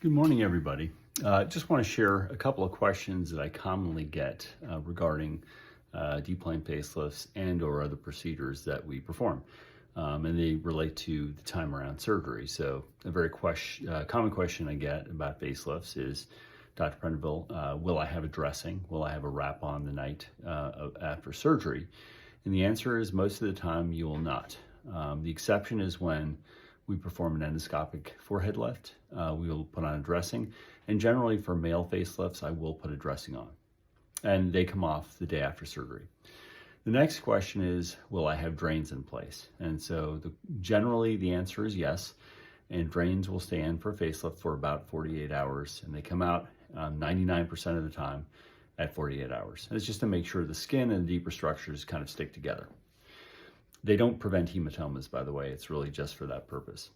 Good morning, everybody. Just want to share a couple of questions that I commonly get regarding deplane facelifts and or other procedures that we perform. And they relate to the time around surgery. So a very common question I get about facelifts is, Dr. Prendiville, will I have a dressing? Will I have a wrap on the night after surgery? And the answer is most of the time you will not. The exception is when we perform an endoscopic forehead lift. We will put on a dressing, and generally for male facelifts, I will put a dressing on, and they come off the day after surgery. The next question is, will I have drains in place? And so generally the answer is yes, and drains will stay in for a facelift for about 48 hours, and they come out 99% of the time at 48 hours. And it's just to make sure the skin and the deeper structures kind of stick together. They don't prevent hematomas, by the way. It's really just for that purpose.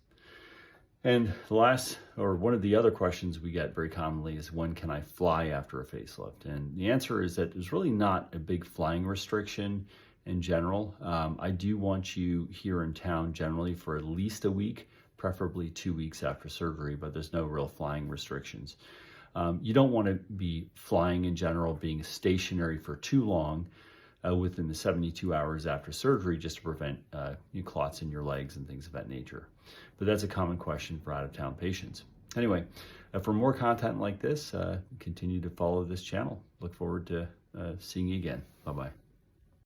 And the last, or one of the other questions we get very commonly is, when can I fly after a facelift? And the answer is that there's really not a big flying restriction in general. I do want you here in town generally for at least a week, preferably 2 weeks after surgery, but there's no real flying restrictions. You don't want to be flying in general, being stationary for too long within the 72 hours after surgery, just to prevent clots in your legs and things of that nature. But that's a common question for out-of-town patients. Anyway, for more content like this, continue to follow this channel. Look forward to seeing you again. Bye-bye.